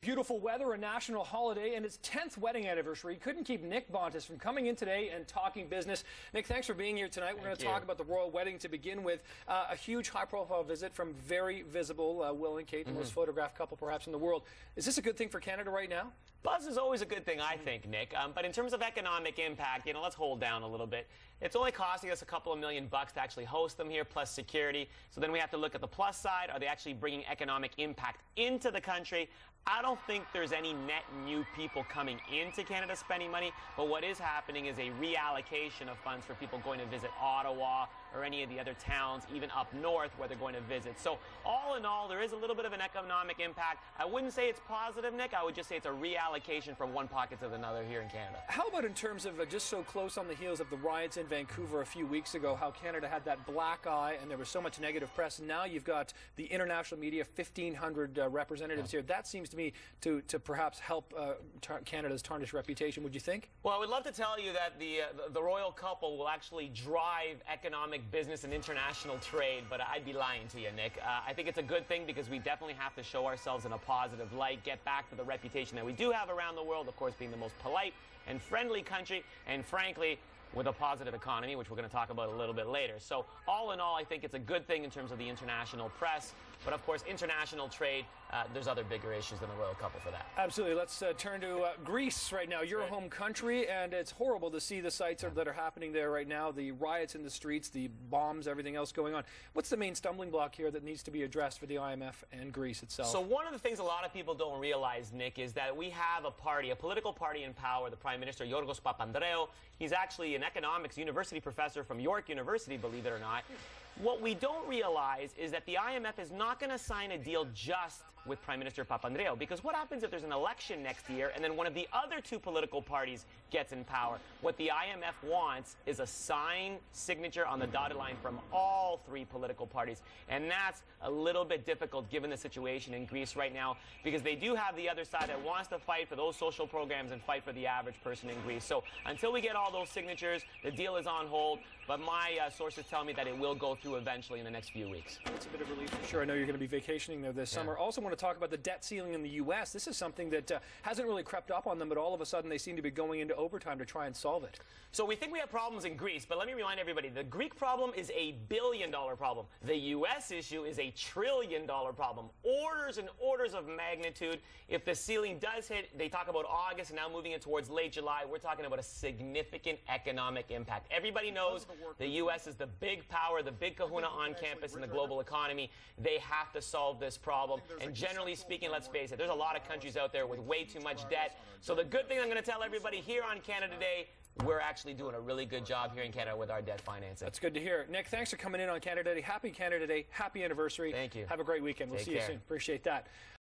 beautiful weather, a national holiday, and its 10th wedding anniversary. Couldn't keep Nick Bontis from coming in today and talking business. Nick, thanks for being here tonight. We're going to talk about the royal wedding to begin with. A huge high-profile visit from very visible Will and Kate, the most photographed couple perhaps in the world. Is this a good thing for Canada right now? Buzz is always a good thing, I think, Nick. But in terms of economic impact, let's hold down a little bit. It's only costing us a couple of $1 million to actually host them here, plus security. So then we have to look at the plus side. Are they actually bringing economic impact into the country? I don't think there's any net new people coming into Canada spending money, but what is happening is a reallocation of funds for people going to visit Ottawa or any of the other towns, even up north where they're going to visit. So all in all, there is a little bit of an economic impact. I wouldn't say it's positive, Nick. I would just say it's a reallocation from one pocket to another here in Canada. How about in terms of just so close on the heels of the riots in Vancouver a few weeks ago, how Canada had that black eye and there was so much negative press, and now you've got the international media, 1,500 representatives here. That seems to me to perhaps help Canada's tarnished reputation, would you think? Well, I would love to tell you that the royal couple will actually drive economic business and international trade, but I'd be lying to you, Nick. I think it's a good thing because we definitely have to show ourselves in a positive light, get back to the reputation that we do have around the world, of course, being the most polite and friendly country, and frankly, with a positive economy, which we're going to talk about a little bit later. So all in all, I think it's a good thing in terms of the international press. But of course, international trade, there's other bigger issues than the royal couple for that. Absolutely. Let's turn to Greece right now, your home country, and it's horrible to see the sights that are happening there right now, the riots in the streets, the bombs, everything else going on. What's the main stumbling block here that needs to be addressed for the IMF and Greece itself? So one of the things a lot of people don't realize, Nick, is that we have a party, a political party in power, the Prime Minister, Yorgos Papandreou. He's actually an economics university professor from York University, believe it or not. What we don't realize is that the IMF is not going to sign a deal just with Prime Minister Papandreou, because what happens if there's an election next year and then one of the other two political parties gets in power? What the IMF wants is a signed signature on the dotted line from all three political parties, and that's a little bit difficult given the situation in Greece right now, because they do have the other side that wants to fight for those social programs and fight for the average person in Greece. So until we get all those signatures, the deal is on hold, but my sources tell me that it will go through eventually in the next few weeks. It's a bit of relief for sure. I know you're going to be vacationing there this summer. Also want to talk about the debt ceiling in the U.S. This is something that hasn't really crept up on them, but all of a sudden they seem to be going into overtime to try and solve it. So we think we have problems in Greece, but let me remind everybody, the Greek problem is a billion-dollar problem. The U.S. issue is a trillion-dollar problem. Orders and orders of magnitude. If the ceiling does hit, they talk about August and now moving it towards late July, we're talking about a significant economic impact. Everybody knows the U.S. is the big power, the big kahuna on campus in the global economy. They have to solve this problem. And generally speaking, let's face it, there's a lot of countries out there with way too much debt. So the good thing I'm going to tell everybody here on Canada Day, we're actually doing a really good job here in Canada with our debt financing. That's good to hear. Nick, thanks for coming in on Canada Day. Happy Canada Day. Happy anniversary. Thank you. Have a great weekend. We'll see you soon. Appreciate that.